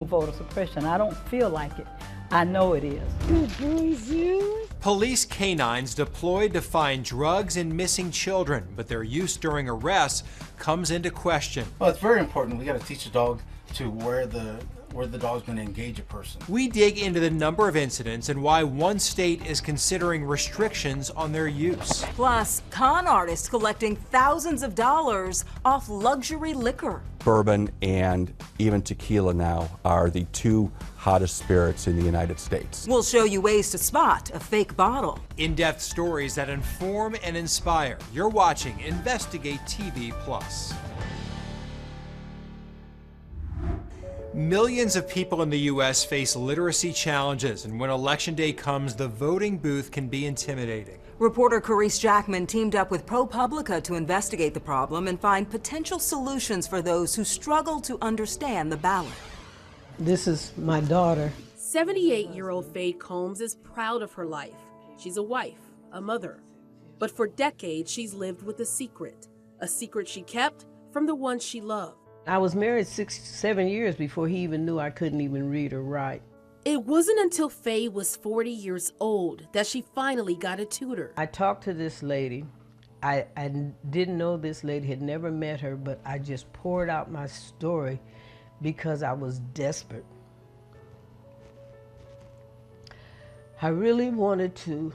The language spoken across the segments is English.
Voter suppression. I don't feel like it. I know it is. Police canines deployed to find drugs and missing children, but their use during arrests comes into question. Well, it's very important. We got to teach the dog to where the dog's going to engage a person. We dig into the number of incidents and why one state is considering restrictions on their use. Plus, con artists collecting thousands of dollars off luxury liquor. Bourbon and even tequila now are the two hottest spirits in the United States. We'll show you ways to spot a fake bottle. In-depth stories that inform and inspire. You're watching Investigate TV Plus. Millions of people in the U.S. face literacy challenges, and when Election Day comes, the voting booth can be intimidating. Reporter Carice Jackman teamed up with ProPublica to investigate the problem and find potential solutions for those who struggle to understand the ballot. This is my daughter. 78-year-old Faye Combs is proud of her life. She's a wife, a mother. But for decades, she's lived with a secret she kept from the one she loved. I was married 7 years before he even knew I couldn't even read or write. It wasn't until Faye was 40 years old that she finally got a tutor. I talked to this lady. I didn't know this lady, had never met her, but I just poured out my story because I was desperate. I really wanted to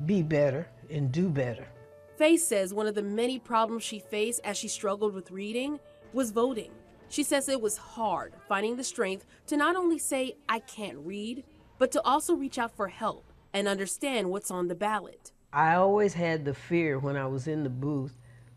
be better and do better. Faye says one of the many problems she faced as she struggled with reading was voting. She says it was hard finding the strength to not only say, I can't read, but to also reach out for help and understand what's on the ballot. I always had the fear when I was in the booth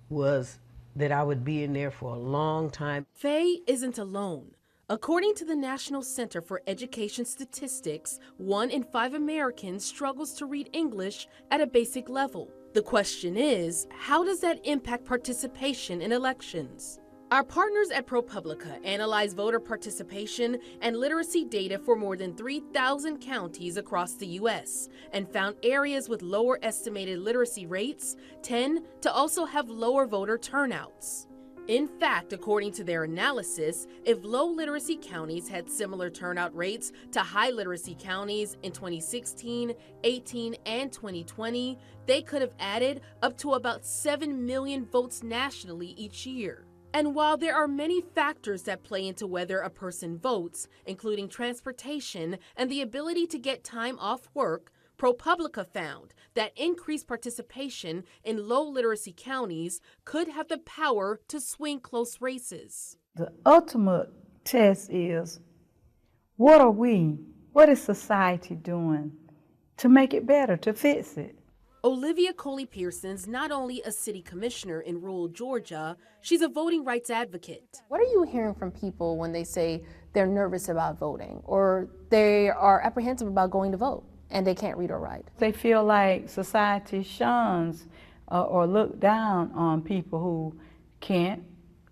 was that I would be in there for a long time. Faye isn't alone. According to the National Center for Education Statistics, 1 in 5 Americans struggles to read English at a basic level. The question is, how does that impact participation in elections? Our partners at ProPublica analyzed voter participation and literacy data for more than 3,000 counties across the U.S. and found areas with lower estimated literacy rates tend to also have lower voter turnouts. In fact, according to their analysis, if low literacy counties had similar turnout rates to high literacy counties in 2016, 18, and 2020, they could have added up to about 7 million votes nationally each year. And while there are many factors that play into whether a person votes, including transportation and the ability to get time off work, ProPublica found that increased participation in low literacy counties could have the power to swing close races. The ultimate test is, what is society doing to make it better, to fix it? Olivia Coley-Pearson's not only a city commissioner in rural Georgia, she's a voting rights advocate. What are you hearing from people when they say they're nervous about voting or they are apprehensive about going to vote and they can't read or write? They feel like society shuns or look down on people who can't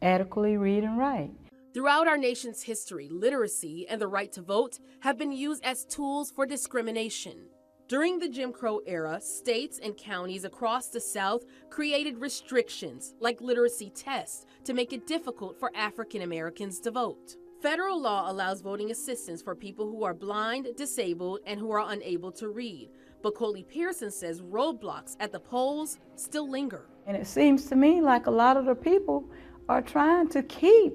adequately read and write. Throughout our nation's history, literacy and the right to vote have been used as tools for discrimination. During the Jim Crow era, states and counties across the South created restrictions like literacy tests to make it difficult for African Americans to vote. Federal law allows voting assistance for people who are blind, disabled, and who are unable to read. But Coley-Pearson says roadblocks at the polls still linger. And it seems to me like a lot of the people are trying to keep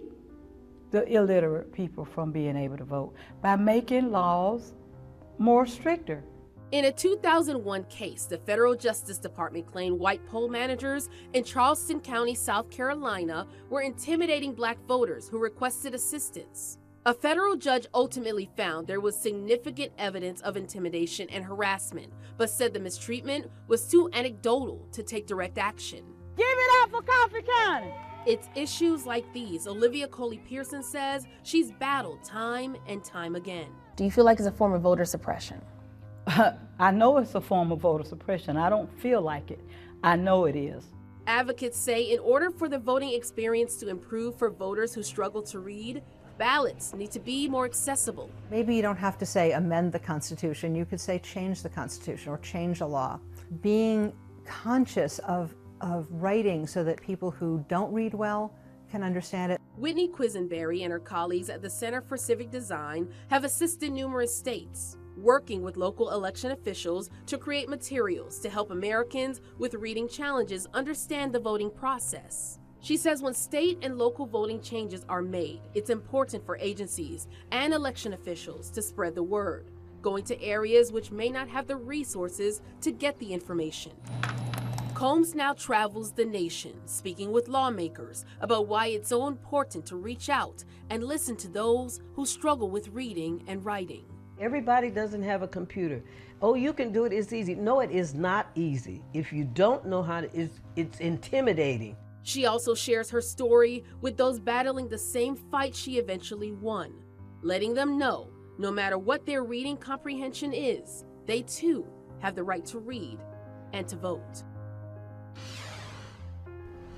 the illiterate people from being able to vote by making laws more stricter. In a 2001 case, the Federal Justice Department claimed white poll managers in Charleston County, South Carolina, were intimidating black voters who requested assistance. A federal judge ultimately found there was significant evidence of intimidation and harassment, but said the mistreatment was too anecdotal to take direct action. Give it up for Coffee County! It's issues like these, Olivia Coley-Pearson says, she's battled time and time again. Do you feel like it's a form of voter suppression? I know it's a form of voter suppression. I don't feel like it. I know it is. Advocates say in order for the voting experience to improve for voters who struggle to read, ballots need to be more accessible. Maybe you don't have to say amend the Constitution. You could say change the Constitution or change the law. Being conscious of writing so that people who don't read well can understand it. Whitney Quisenberry and her colleagues at the Center for Civic Design have assisted numerous states, working with local election officials to create materials to help Americans with reading challenges understand the voting process. She says when state and local voting changes are made, it's important for agencies and election officials to spread the word, going to areas which may not have the resources to get the information. Combs now travels the nation, speaking with lawmakers about why it's so important to reach out and listen to those who struggle with reading and writing. Everybody doesn't have a computer. Oh, you can do it, it's easy. No, it is not easy. If you don't know how to, it's intimidating. She also shares her story with those battling the same fight she eventually won, letting them know no matter what their reading comprehension is, they too have the right to read and to vote.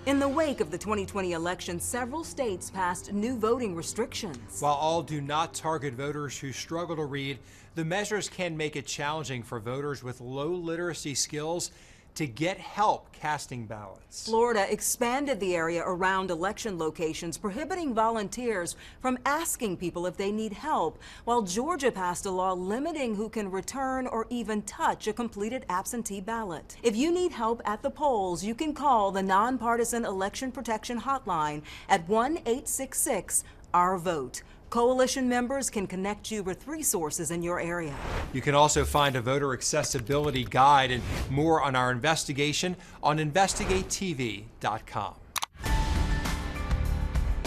In the wake of the 2020 election, several states passed new voting restrictions. While all do not target voters who struggle to read, the measures can make it challenging for voters with low literacy skills to get help casting ballots. Florida expanded the area around election locations, prohibiting volunteers from asking people if they need help, while Georgia passed a law limiting who can return or even touch a completed absentee ballot. If you need help at the polls, you can call the Nonpartisan Election Protection Hotline at 1-866-OUR-VOTE. Coalition members can connect you with resources in your area. You can also find a voter accessibility guide and more on our investigation on investigatetv.com.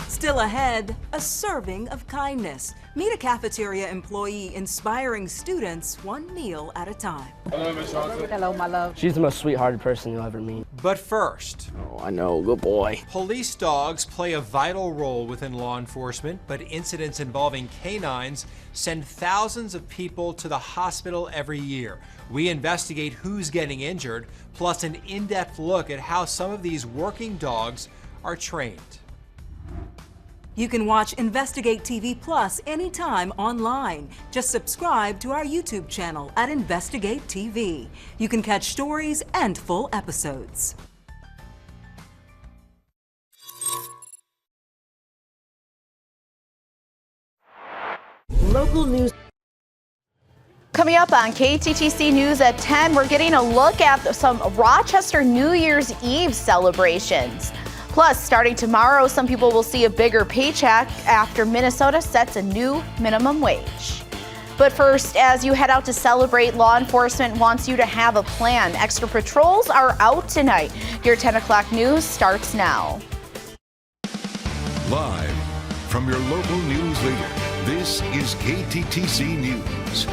Still ahead, a serving of kindness. Meet a cafeteria employee inspiring students one meal at a time. Hello, Miss Johnson. Hello, my love. She's the most sweethearted person you'll ever meet. But first, oh, I know, good boy. Police dogs play a vital role within law enforcement, but incidents involving canines send thousands of people to the hospital every year. We investigate who's getting injured, plus an in-depth look at how some of these working dogs are trained. You can watch Investigate TV Plus anytime online. Just subscribe to our YouTube channel at Investigate TV. You can catch stories and full episodes. Local news. Coming up on KTTC News at 10, we're getting a look at some Rochester New Year's Eve celebrations. Plus, starting tomorrow, some people will see a bigger paycheck after Minnesota sets a new minimum wage. But first, as you head out to celebrate, law enforcement wants you to have a plan. Extra patrols are out tonight. Your 10 o'clock news starts now. Live from your local news leader, this is KTTC News.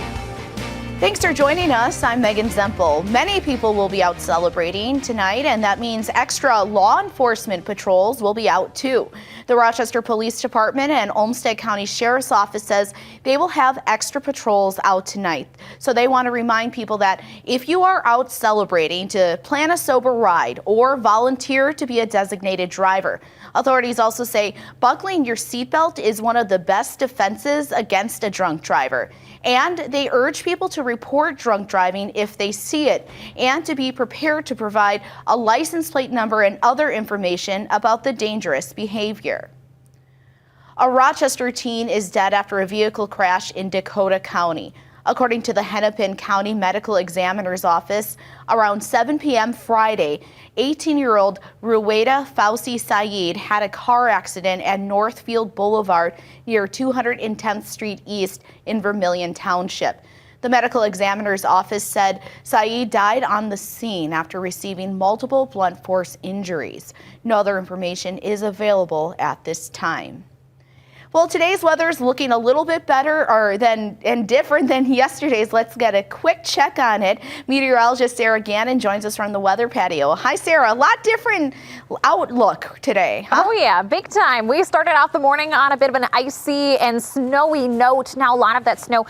Thanks for joining us. I'm Megan Zempel. Many people will be out celebrating tonight, and that means extra law enforcement patrols will be out too. The Rochester Police Department and Olmsted County Sheriff's Office says they will have extra patrols out tonight. So they want to remind people that if you are out celebrating, to plan a sober ride or volunteer to be a designated driver. Authorities also say buckling your seatbelt is one of the best defenses against a drunk driver. And they urge people to report drunk driving if they see it, and to be prepared to provide a license plate number and other information about the dangerous behavior. A Rochester teen is dead after a vehicle crash in Dakota County. According to the Hennepin County Medical Examiner's Office, around 7 p.m. Friday, 18-year-old Ruwaida Fauci Saeed had a car accident at Northfield Boulevard near 210th Street East in Vermilion Township. The medical examiner's office said Saeed died on the scene after receiving multiple blunt force injuries. No other information is available at this time. Well, today's weather is looking a little bit better and different than yesterday's. Let's get a quick check on it. Meteorologist Sarah Gannon joins us from the weather patio. Hi, Sarah. A lot different outlook today, huh? Oh, yeah, big time. We started off the morning on a bit of an icy and snowy note. Now a lot of that snow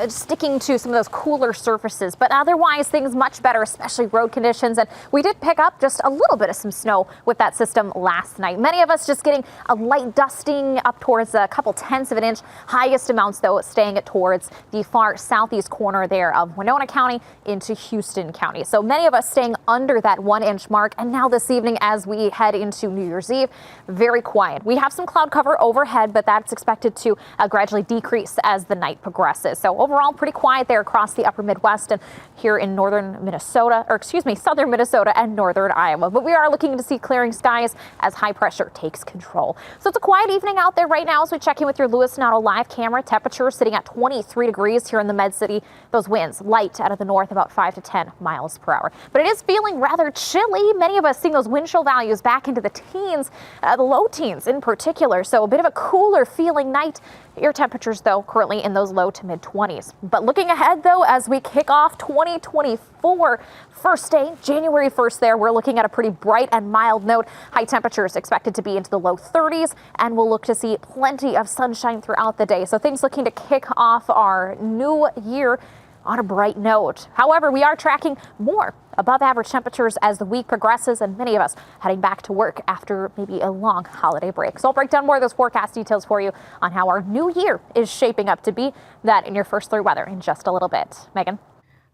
sticking to some of those cooler surfaces, but otherwise things much better, especially road conditions. And we did pick up just a little bit of some snow with that system last night. Many of us just getting a light dusting up towards a couple tenths of an inch. Highest amounts, though, staying towards the far southeast corner there of Winona County into Houston County. So many of us staying under that 1 inch mark. And now this evening, as we head into New Year's Eve, very quiet. We have some cloud cover overhead, but that's expected to gradually decrease as the night progresses. So overall, pretty quiet there across the upper Midwest and here in southern Minnesota and northern Iowa. But we are looking to see clearing skies as high pressure takes control. So it's a quiet evening out there right now as we check in with your Lewis Notto live camera. Temperature sitting at 23 degrees here in the Med City. Those winds light out of the north, about 5 to 10 miles per hour. But it is feeling rather chilly. Many of us seeing those wind chill values back into the teens, the low teens in particular. So a bit of a cooler feeling night. Air temperatures, though, currently in those low to mid 20s. But looking ahead, though, as we kick off 2024, first day, January 1st there, we're looking at a pretty bright and mild note. High temperatures expected to be into the low 30s, and we'll look to see plenty of sunshine throughout the day. So things looking to kick off our new year on a bright note. However, we are tracking more above average temperatures as the week progresses, and many of us heading back to work after maybe a long holiday break. So I'll break down more of those forecast details for you on how our new year is shaping up to be. That in your first 3 weather in just a little bit. Megan.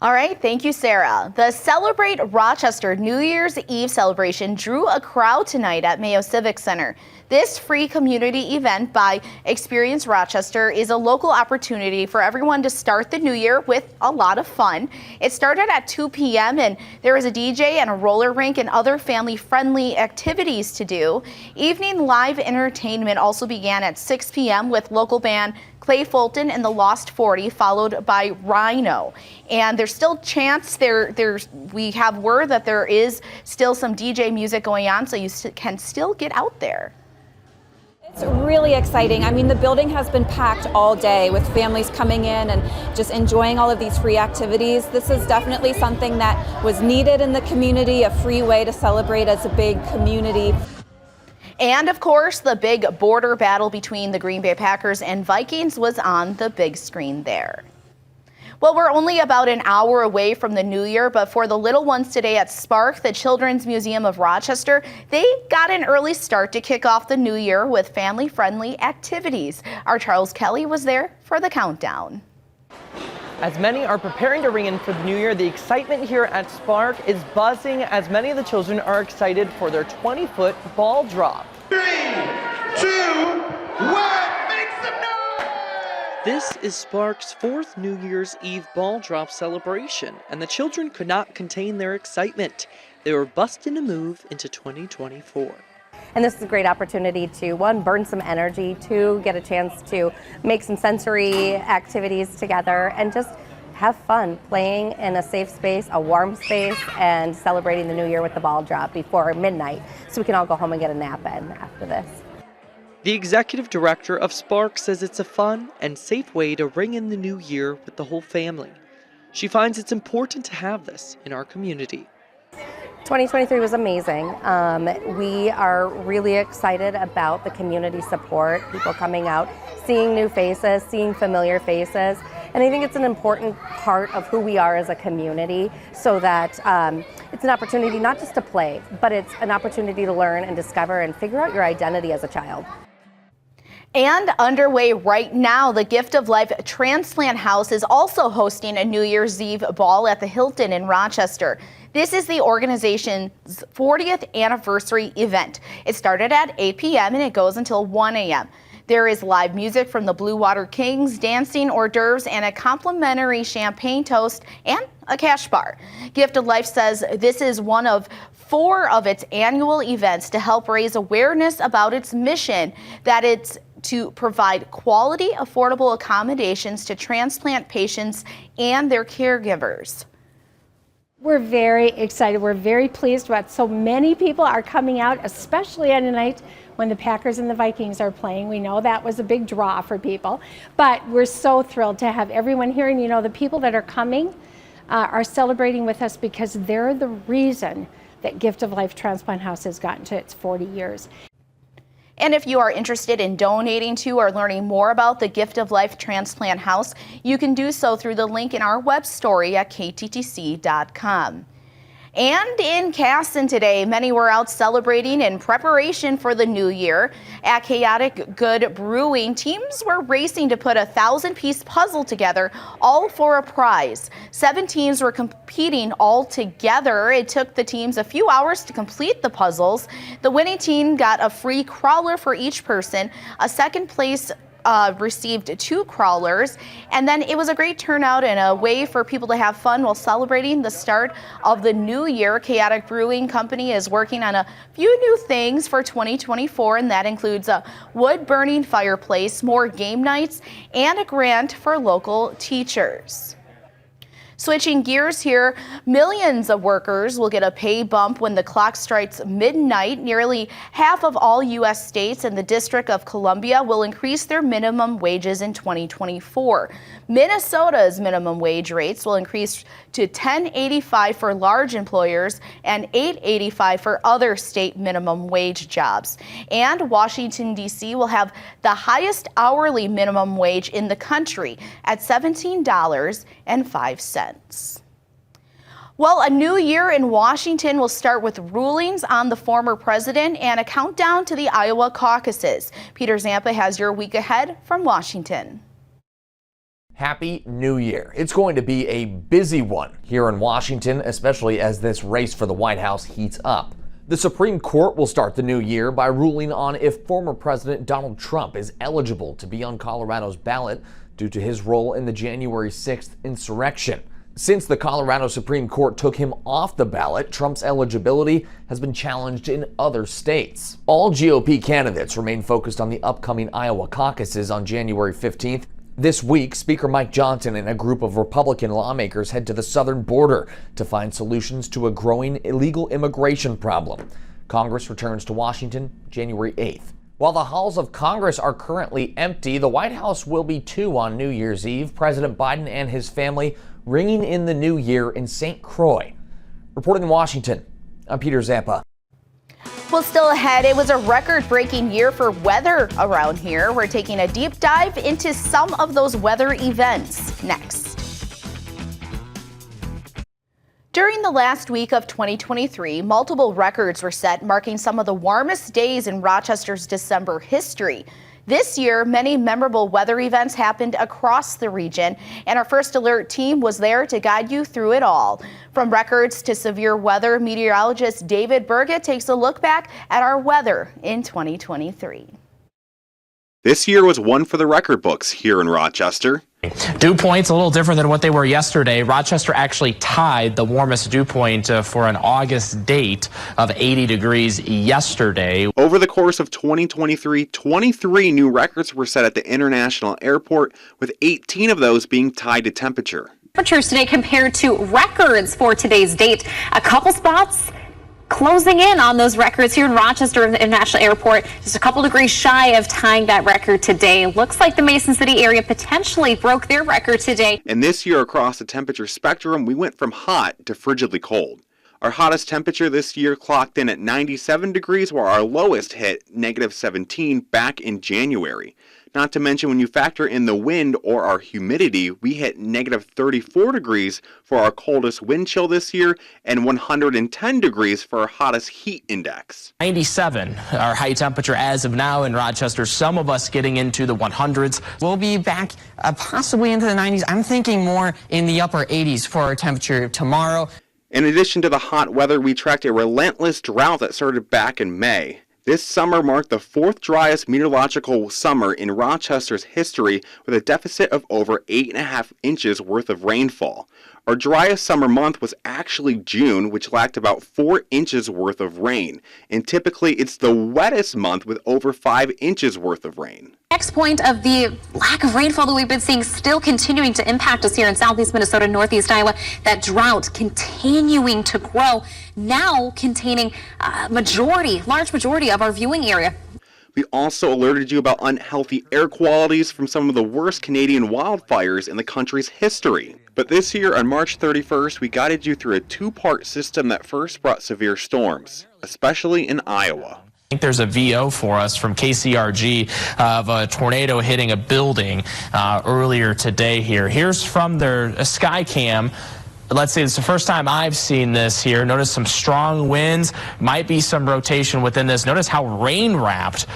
All right, thank you, Sarah. The Celebrate Rochester New Year's Eve celebration drew a crowd tonight at Mayo Civic Center. This free community event by Experience Rochester is a local opportunity for everyone to start the new year with a lot of fun. It started at 2 p.m. and there is a DJ and a roller rink and other family-friendly activities to do. Evening live entertainment also began at 6 p.m. with local band Clay Fulton and the Lost 40, followed by Rhino. And there's still chance we have word that there is still some DJ music going on, so you can still get out there. It's really exciting. I mean, the building has been packed all day with families coming in and just enjoying all of these free activities. This is definitely something that was needed in the community, a free way to celebrate as a big community. And of course, the big border battle between the Green Bay Packers and Vikings was on the big screen there. Well, we're only about an hour away from the new year, but for the little ones today at Spark, the Children's Museum of Rochester, they got an early start to kick off the new year with family-friendly activities. Our Charles Kelly was there for the countdown. As many are preparing to ring in for the new year, the excitement here at Spark is buzzing as many of the children are excited for their 20-foot ball drop. 3, 2, 1, make some noise! This is Spark's 4th New Year's Eve ball drop celebration, and the children could not contain their excitement. They were busting a move into 2024. And this is a great opportunity to, 1, burn some energy, 2, get a chance to make some sensory activities together and just have fun playing in a safe space, a warm space, and celebrating the new year with the ball drop before midnight so we can all go home and get a nap in after this. The executive director of Spark says it's a fun and safe way to ring in the new year with the whole family. She finds it's important to have this in our community. 2023 was amazing. We are really excited about the community support, people coming out, seeing new faces, seeing familiar faces. And I think it's an important part of who we are as a community so that it's an opportunity not just to play, but it's an opportunity to learn and discover and figure out your identity as a child. And underway right now, the Gift of Life Transplant House is also hosting a New Year's Eve ball at the Hilton in Rochester. This is the organization's 40th anniversary event. It started at 8 p.m. and it goes until 1 a.m. There is live music from the Blue Water Kings, dancing, hors d'oeuvres, and a complimentary champagne toast and a cash bar. Gift of Life says this is one of 4 of its annual events to help raise awareness about its mission, that it's to provide quality, affordable accommodations to transplant patients and their caregivers. We're very excited. We're very pleased about so many people are coming out, especially on a night when the Packers and the Vikings are playing. We know that was a big draw for people, but we're so thrilled to have everyone here. And you know, the people that are coming are celebrating with us because they're the reason that Gift of Life Transplant House has gotten to its 40 years. And if you are interested in donating to or learning more about the Gift of Life Transplant House, you can do so through the link in our web story at kttc.com. And in Casson today, many were out celebrating in preparation for the new year. At Chaotic Good Brewing, teams were racing to put a 1,000-piece puzzle together, all for a prize. 7 teams were competing all together. It took the teams a few hours to complete the puzzles. The winning team got a free crawler for each person. A second place received 2 crawlers, and then it was a great turnout and a way for people to have fun while celebrating the start of the new year. Chaotic Brewing Company is working on a few new things for 2024, and that includes a wood-burning fireplace, more game nights, and a grant for local teachers. Switching gears here, millions of workers will get a pay bump when the clock strikes midnight. Nearly half of all U.S. states and the District of Columbia will increase their minimum wages in 2024. Minnesota's minimum wage rates will increase to $10.85 for large employers and $8.85 for other state minimum wage jobs. And Washington, D.C. will have the highest hourly minimum wage in the country at $17.05. Well, a new year in Washington will start with rulings on the former president and a countdown to the Iowa caucuses. Peter Zampa has your week ahead from Washington. Happy New Year. It's going to be a busy one here in Washington, especially as this race for the White House heats up. The Supreme Court will start the new year by ruling on if former President Donald Trump is eligible to be on Colorado's ballot due to his role in the January 6th insurrection. Since the Colorado Supreme Court took him off the ballot, Trump's eligibility has been challenged in other states. All GOP candidates remain focused on the upcoming Iowa caucuses on January 15th. This week, Speaker Mike Johnson and a group of Republican lawmakers head to the southern border to find solutions to a growing illegal immigration problem. Congress returns to Washington January 8th. While the halls of Congress are currently empty, the White House will be too on New Year's Eve. President Biden and his family ringing in the new year in St. Croix. Reporting in Washington, I'm Peter Zampa. Well, still ahead, it was a record-breaking year for weather around here. We're taking a deep dive into some of those weather events next. During the last week of 2023, multiple records were set, marking some of the warmest days in Rochester's December history. This year, many memorable weather events happened across the region, and our First Alert team was there to guide you through it all. From records to severe weather, meteorologist David Burgett takes a look back at our weather in 2023. This year was one for the record books here in Rochester. Dew points a little different than what they were yesterday. Rochester actually tied the warmest dew point for an August date of 80 degrees yesterday. Over the course of 2023, 23 new records were set at the International Airport, with 18 of those being tied to temperature. Temperatures today compared to records for today's date. A couple spots closing in on those records here in Rochester International Airport, just a couple degrees shy of tying that record today. Looks like the Mason City area potentially broke their record today. And this year across the temperature spectrum, we went from hot to frigidly cold. Our hottest temperature this year clocked in at 97 degrees, while our lowest hit -17 back in January. Not to mention, when you factor in the wind or our humidity, we hit -34 degrees for our coldest wind chill this year and 110 degrees for our hottest heat index. 97, our high temperature as of now in Rochester, some of us getting into the 100s. We'll be back possibly into the 90s. I'm thinking more in the upper 80s for our temperature tomorrow. In addition to the hot weather, we tracked a relentless drought that started back in May. This summer marked the 4th driest meteorological summer in Rochester's history, with a deficit of over 8.5 inches worth of rainfall. Our driest summer month was actually June, which lacked about 4 inches worth of rain. And typically it's the wettest month with over 5 inches worth of rain. Next point of the lack of rainfall that we've been seeing still continuing to impact us here in southeast Minnesota, northeast Iowa. That drought continuing to grow, now containing a large majority of our viewing area. We also alerted you about unhealthy air qualities from some of the worst Canadian wildfires in the country's history. But this year, on March 31st, we guided you through a 2-part system that first brought severe storms, especially in Iowa. I think there's a VO for us from KCRG of a tornado hitting a building earlier today here. Here's from their sky cam But let's see, it's the first time I've seen this here. Notice some strong winds, might be some rotation within this. Notice how rain-wrapped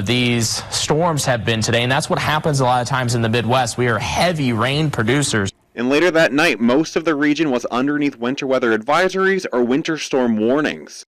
these storms have been today, and that's what happens a lot of times in the Midwest. We are heavy rain producers. And later that night, most of the region was underneath winter weather advisories or winter storm warnings.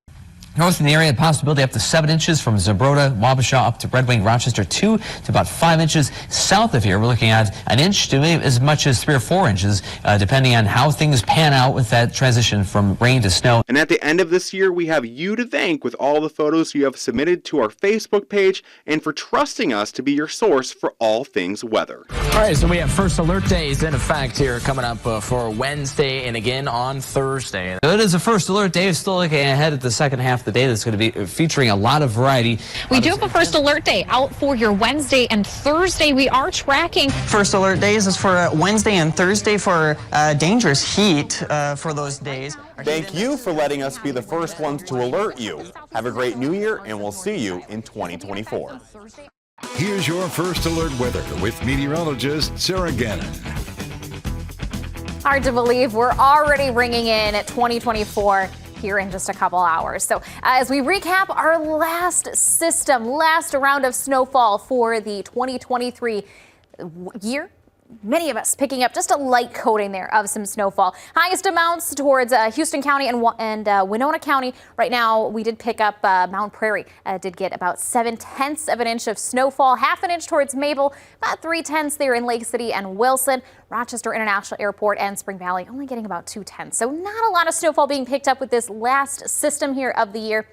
North in the area, possibility up to 7 inches from Zumbrota, Wabasha up to Red Wing, Rochester, 2 to about 5 inches. South of here, we're looking at an inch to maybe as much as 3 or 4 inches, depending on how things pan out with that transition from rain to snow. And at the end of this year, we have you to thank with all the photos you have submitted to our Facebook page and for trusting us to be your source for all things weather. All right, so we have first alert days in effect here coming up for Wednesday and again on Thursday. It is a first alert day. Still looking ahead at the second half of the day that's going to be featuring a lot of variety. We do have a first alert day out for your Wednesday and Thursday. We are tracking. First alert days is for Wednesday and Thursday for dangerous heat for those days. Thank you for letting us be the first ones to alert you. Have a great new year, and we'll see you in 2024. Here's your first alert weather with meteorologist Sarah Gannon. Hard to believe we're already ringing in at 2024 here in just a couple hours. So as we recap our last round of snowfall for the 2023 year, many of us picking up just a light coating there of some snowfall. Highest amounts towards Houston County and Winona County. Right now, we did pick up Mount Prairie. Did get about 7/10 of an inch of snowfall, half an inch towards Mabel, about 3/10 there in Lake City and Wilson. Rochester International Airport and Spring Valley only getting about 2/10. So not a lot of snowfall being picked up with this last system here of the year.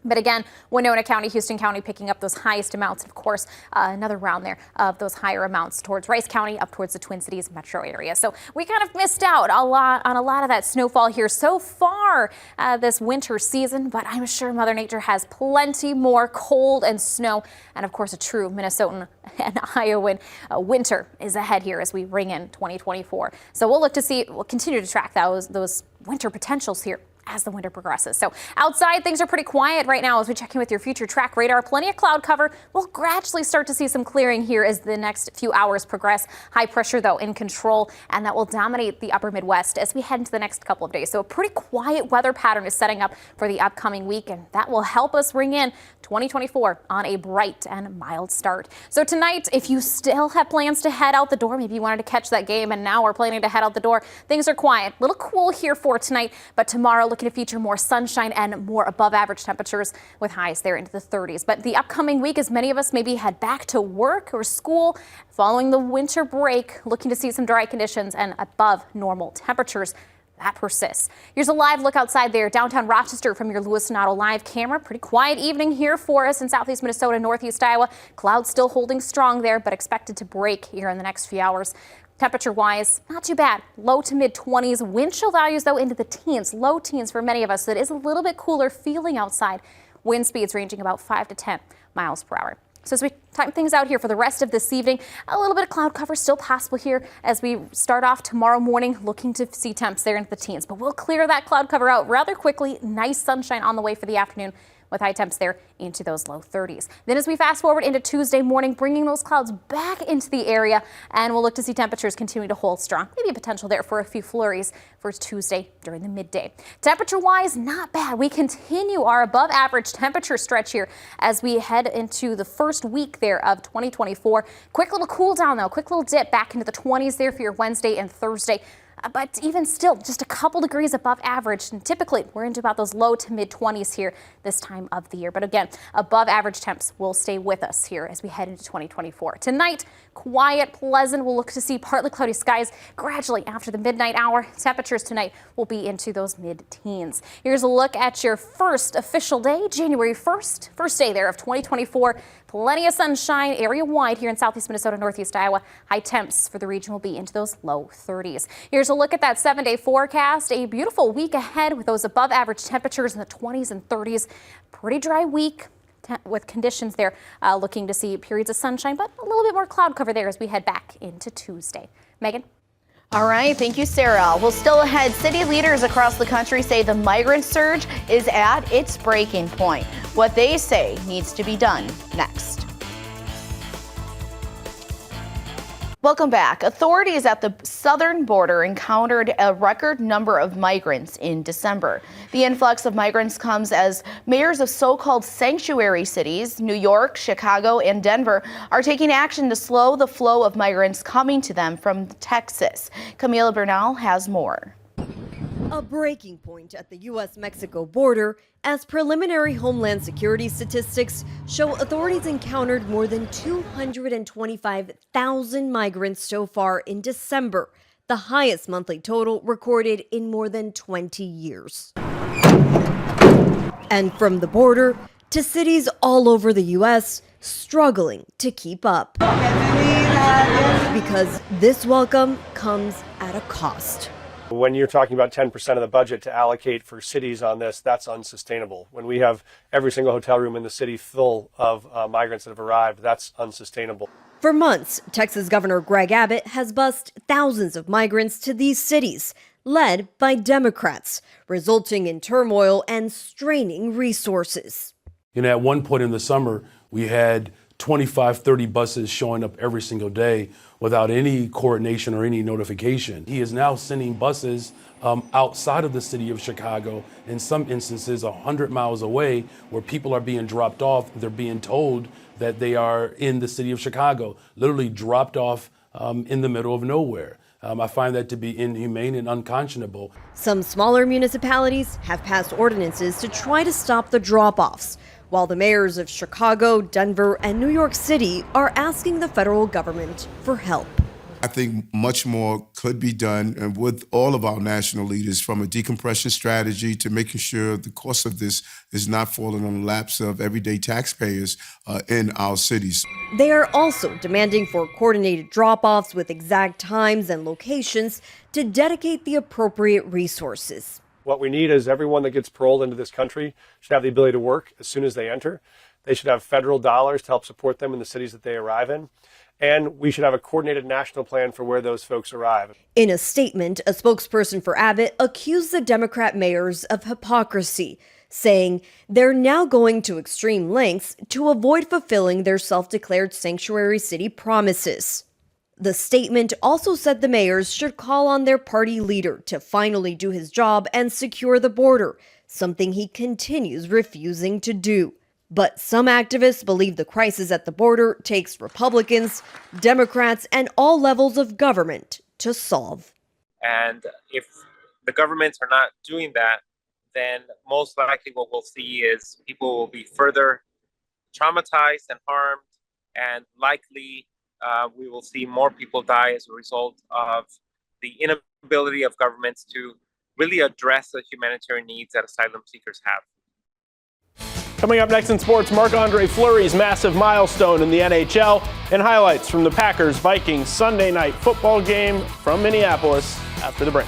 But again, Winona County, Houston County picking up those highest amounts. Of course, another round there of those higher amounts towards Rice County, up towards the Twin Cities metro area. So we kind of missed out on a lot of that snowfall here so far this winter season. But I'm sure Mother Nature has plenty more cold and snow. And of course, a true Minnesotan and Iowan winter is ahead here as we ring in 2024. So we'll continue to track those winter potentials here as the winter progresses. So outside, things are pretty quiet right now as we check in with your future track radar. Plenty of cloud cover. We'll gradually start to see some clearing here as the next few hours progress. High pressure, though, in control, and that will dominate the upper Midwest as we head into the next couple of days. So a pretty quiet weather pattern is setting up for the upcoming week, and that will help us ring in 2024 on a bright and mild start. So tonight, if you still have plans to head out the door, maybe you wanted to catch that game and now we're planning to head out the door, things are quiet. A little cool here for tonight, but tomorrow looking to feature more sunshine and more above average temperatures with highs there into the 30s. But the upcoming week, as many of us maybe head back to work or school following the winter break, looking to see some dry conditions and above normal temperatures. That persists. Here's a live look outside there, downtown Rochester from your Lewis Donato live camera. Pretty quiet evening here for us in southeast Minnesota, northeast Iowa. Clouds still holding strong there, but expected to break here in the next few hours. Temperature-wise, not too bad. Low to mid-20s. Wind chill values, though, into the teens, low teens for many of us. So it is a little bit cooler feeling outside. Wind speeds ranging about 5 to 10 miles per hour. So as we time things out here for the rest of this evening, a little bit of cloud cover still possible here as we start off tomorrow morning, looking to see temps there into the teens. But we'll clear that cloud cover out rather quickly. Nice sunshine on the way for the afternoon, with high temps there into those low 30s. Then as we fast forward into Tuesday morning, bringing those clouds back into the area, and we'll look to see temperatures continue to hold strong. Maybe a potential there for a few flurries for Tuesday during the midday. Temperature-wise, not bad. We continue our above average temperature stretch here as we head into the first week there of 2024. Quick little cool down though, quick little dip back into the 20s there for your Wednesday and Thursday. But even still, just a couple degrees above average. And typically, we're into about those low to mid 20s here this time of the year. But again, above average temps will stay with us here as we head into 2024. Tonight, quiet, pleasant. We'll look to see partly cloudy skies gradually after the midnight hour. Temperatures tonight will be into those mid-teens. Here's a look at your first official day, January 1st. First day there of 2024. Plenty of sunshine area-wide here in southeast Minnesota, northeast Iowa. High temps for the region will be into those low 30s. Here's a look at that 7-day forecast. A beautiful week ahead with those above average temperatures in the 20s and 30s. Pretty dry week with conditions there looking to see periods of sunshine, but a little bit more cloud cover there as we head back into Tuesday. Megan? All right, thank you, Sarah. Well, still ahead, city leaders across the country say the migrant surge is at its breaking point. What they say needs to be done next. Welcome back. Authorities at the southern border encountered a record number of migrants in December. The influx of migrants comes as mayors of so-called sanctuary cities, New York, Chicago, and Denver, are taking action to slow the flow of migrants coming to them from Texas. Camila Bernal has more. A breaking point at the U.S.-Mexico border as preliminary Homeland Security statistics show authorities encountered more than 225,000 migrants so far in December, the highest monthly total recorded in more than 20 years. And from the border to cities all over the U.S. struggling to keep up. Because this welcome comes at a cost. When you're talking about 10% of the budget to allocate for cities on this, that's unsustainable. When we have every single hotel room in the city full of migrants that have arrived, that's unsustainable. For months, Texas Governor Greg Abbott has bused thousands of migrants to these cities, led by Democrats, resulting in turmoil and straining resources. You know, at one point in the summer, we had 25, 30 buses showing up every single day without any coordination or any notification. He is now sending buses outside of the city of Chicago, in some instances 100 miles away, where people are being dropped off. They're being told that they are in the city of Chicago, literally dropped off in the middle of nowhere. I find that to be inhumane and unconscionable. Some smaller municipalities have passed ordinances to try to stop the drop-offs, while the mayors of Chicago, Denver, and New York City are asking the federal government for help. I think much more could be done with all of our national leaders, from a decompression strategy to making sure the cost of this is not falling on the laps of everyday taxpayers in our cities. They are also demanding for coordinated drop-offs with exact times and locations to dedicate the appropriate resources. What we need is everyone that gets paroled into this country should have the ability to work as soon as they enter. They should have federal dollars to help support them in the cities that they arrive in. And we should have a coordinated national plan for where those folks arrive. In a statement, a spokesperson for Abbott accused the Democrat mayors of hypocrisy, saying they're now going to extreme lengths to avoid fulfilling their self-declared sanctuary city promises. The statement also said the mayors should call on their party leader to finally do his job and secure the border, something he continues refusing to do. But some activists believe the crisis at the border takes Republicans, Democrats, and all levels of government to solve. And if the governments are not doing that, then most likely what we'll see is people will be further traumatized and harmed, and likely we will see more people die as a result of the inability of governments to really address the humanitarian needs that asylum seekers have. Coming up next in sports, Marc-Andre Fleury's massive milestone in the NHL, and highlights from the Packers-Vikings Sunday night football game from Minneapolis after the break.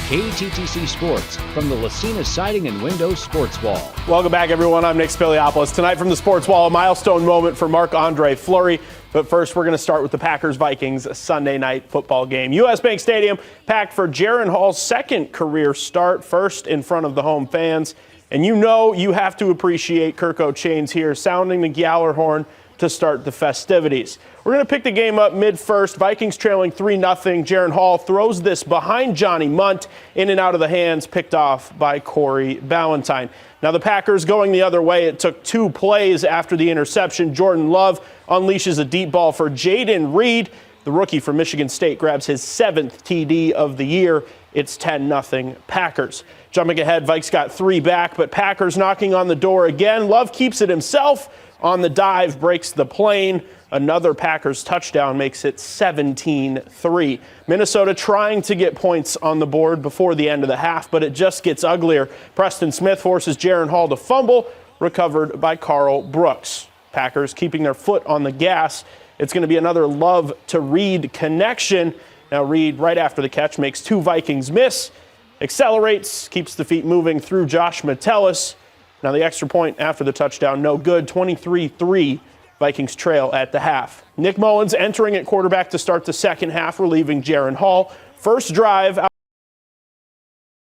KTTC Sports from the Lacina Siding and Windows Sports Wall. Welcome back, everyone. I'm Nick Spiliopoulos. Tonight from the Sports Wall, a milestone moment for Marc-Andre Fleury. But first, we're going to start with the Packers-Vikings Sunday night football game. U.S. Bank Stadium packed for Jaren Hall's second career start, first in front of the home fans. And you know you have to appreciate Kirk O'Chains here, sounding the Gowler horn to start the festivities. We're going to pick the game up mid-first. Vikings trailing 3-0. Jaren Hall throws this behind Johnny Munt, in and out of the hands, picked off by Corey Ballantyne. Now the Packers going the other way. It took 2 plays after the interception. Jordan Love unleashes a deep ball for Jaden Reed. The rookie from Michigan State grabs his 7th TD of the year. It's 10-0 Packers. Jumping ahead, Vikes got 3 back, but Packers knocking on the door again. Love keeps it himself. On the dive, breaks the plane. Another Packers touchdown makes it 17-3. Minnesota trying to get points on the board before the end of the half, but it just gets uglier. Preston Smith forces Jaren Hall to fumble, recovered by Carl Brooks. Packers keeping their foot on the gas. It's going to be another Love to Reed connection. Now Reed, right after the catch, makes 2 Vikings miss, accelerates, keeps the feet moving through Josh Metellus. Now the extra point after the touchdown, no good. 23-3, Vikings trail at the half. Nick Mullins entering at quarterback to start the second half, relieving Jaren Hall. First drive